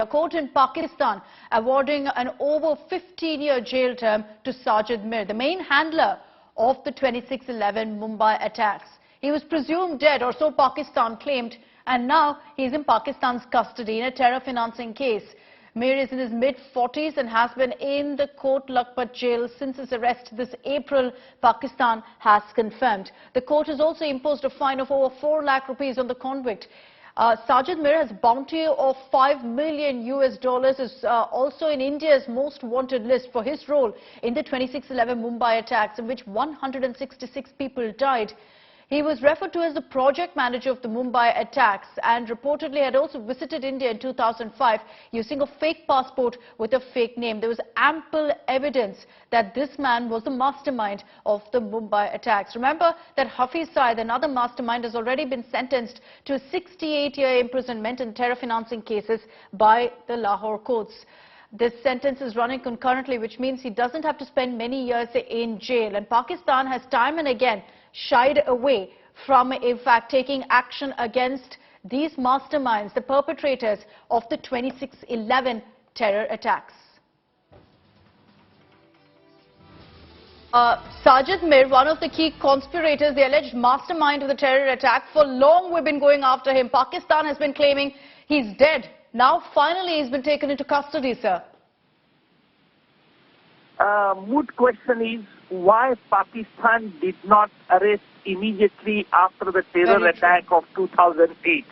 court in Pakistan awarding an over 15-year jail term to Sajid Mir, the main handler of the 26/11 Mumbai attacks. He was presumed dead, or so Pakistan claimed, and now he is in Pakistan's custody in a terror financing case. Mir is in his mid-40s and has been in the Kot Lakhpat jail since his arrest this April, Pakistan has confirmed. The court has also imposed a fine of over 4 lakh rupees on the convict. Sajid Mir has a bounty of $5 million is also in India's most wanted list for his role in the 26/11 Mumbai attacks, in which 166 people died. He was referred to as the project manager of the Mumbai attacks and reportedly had also visited India in 2005 using a fake passport with a fake name. There was ample evidence that this man was the mastermind of the Mumbai attacks. Remember that Hafiz Saeed, another mastermind, has already been sentenced to a 68-year imprisonment in terror financing cases by the Lahore courts. This sentence is running concurrently, which means he doesn't have to spend many years in jail. And Pakistan has time and again shied away from, in fact, taking action against these masterminds, the perpetrators of the 26/11 terror attacks. Sajid Mir, one of the key conspirators, the alleged mastermind of the terror attack, for long we've been going after him. Pakistan has been claiming he's dead. Now finally he's been taken into custody, sir. Moot question is why Pakistan did not arrest immediately after the terror attack of 2008.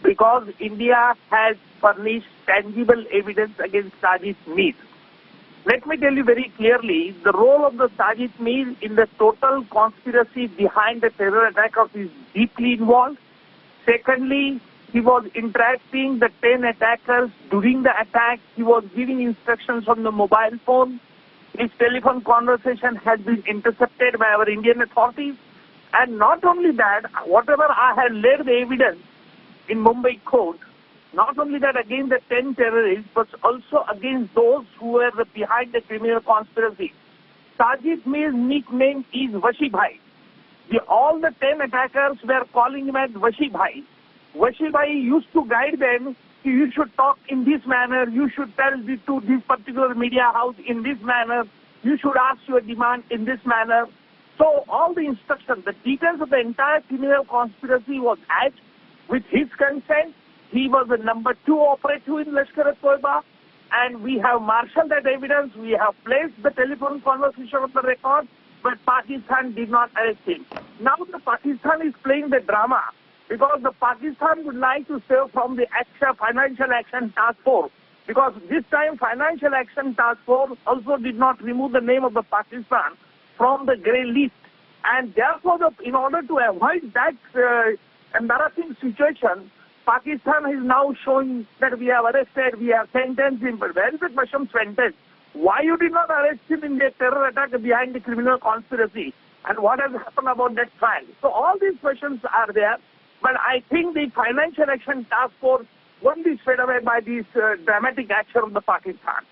Because India has furnished tangible evidence against Sajid Mir. Let me tell you very clearly, the role of the Sajid Mir in the total conspiracy behind the terror attack is deeply involved. Secondly, he was interacting the 10 attackers during the attack. He was giving instructions on the mobile phone. His telephone conversation has been intercepted by our Indian authorities. And not only that, whatever I had laid the evidence in Mumbai court, not only that against the 10 terrorists, but also against those who were behind the criminal conspiracy. Sajid Mir's nickname is Vashi Bhai. All the 10 attackers were calling him as Vashi Bhai. Vashi Bhai used to guide them. You should talk in this manner. You should tell to this particular media house in this manner. You should ask your demand in this manner. So all the instructions, the details of the entire criminal conspiracy was hatched with his consent. He was the number 2 operative in Lashkar-e-Taiba, and we have marshaled that evidence. We have placed the telephone conversation on the record, but Pakistan did not arrest him. Now the Pakistan is playing the drama, because the Pakistan would like to save from the Financial Action Task Force. Because this time Financial Action Task Force also did not remove the name of the Pakistan from the grey list. And therefore, in order to avoid that embarrassing situation, Pakistan is now showing that we have arrested, we have sentenced him. But where is the question sentence? Why you did not arrest him in the terror attack behind the criminal conspiracy? And what has happened about that trial? So all these questions are there. But I think the Financial Action Task Force won't be swayed away by this dramatic action of the Pakistan.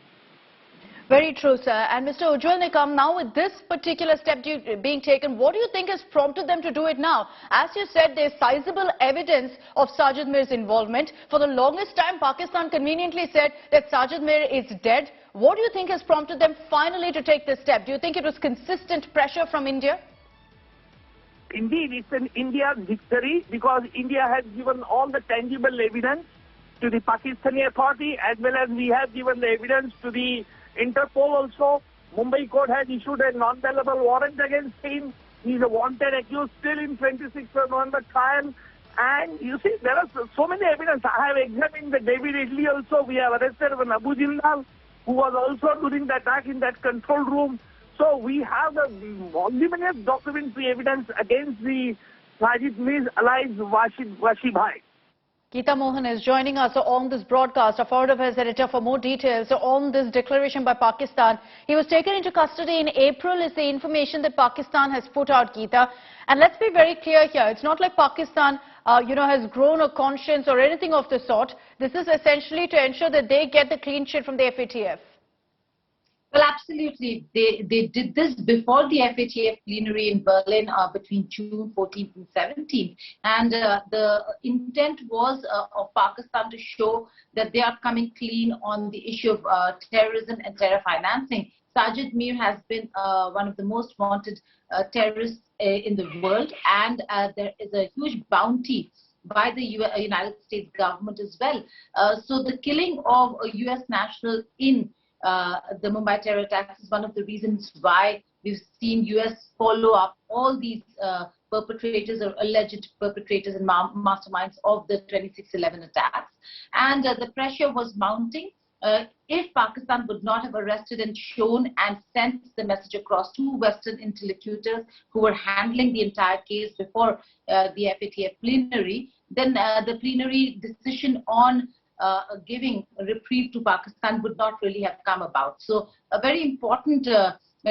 Very true, sir. And Mr. Ujjwal Nikam, now with this particular step being taken, what do you think has prompted them to do it now? As you said, there's sizable evidence of Sajid Mir's involvement. For the longest time, Pakistan conveniently said that Sajid Mir is dead. What do you think has prompted them finally to take this step? Do you think it was consistent pressure from India? Indeed, it's an India victory, because India has given all the tangible evidence to the Pakistani authority, as well as we have given the evidence to the Interpol also. Mumbai court has issued a non-bailable warrant against him. He is a wanted accused still in 26th of November trial. And you see, there are so many evidence. I have examined the David Idli also. We have arrested one Abu Jindal, who was also during the attack in that control room. So we have the voluminous documentary evidence against the Sajid Mir's allies Vashi Bhai. Geeta Mohan is joining us on this broadcast, a Foreign Affairs editor, for more details on this declaration by Pakistan. He was taken into custody in April, is the information that Pakistan has put out, Geeta. And let's be very clear here. It's not like Pakistan, has grown a conscience or anything of the sort. This is essentially to ensure that they get the clean sheet from the FATF. Well, absolutely. They did this before the FATF plenary in Berlin between June 14th and 17th. And the intent was of Pakistan to show that they are coming clean on the issue of terrorism and terror financing. Sajid Mir has been one of the most wanted terrorists in the world, and there is a huge bounty by the United States government as well. So the killing of a US national in the Mumbai terror attacks is one of the reasons why we've seen US follow up all these perpetrators or alleged perpetrators and masterminds of the 26/11 attacks. And the pressure was mounting. If Pakistan would not have arrested and shown and sent the message across to Western interlocutors who were handling the entire case before the FATF plenary, then the plenary decision on giving a reprieve to Pakistan would not really have come about. So a very important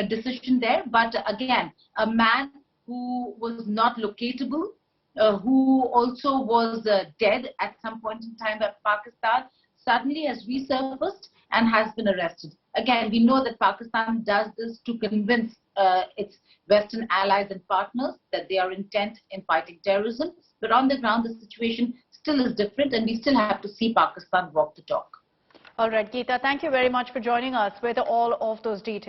decision there. But again, a man who was not locatable, who also was dead at some point in time at Pakistan, suddenly has resurfaced and has been arrested. Again, we know that Pakistan does this to convince its Western allies and partners that they are intent in fighting terrorism. But on the ground, the situation still is different, and we still have to see Pakistan walk the talk. All right, Geeta, thank you very much for joining us with all of those details.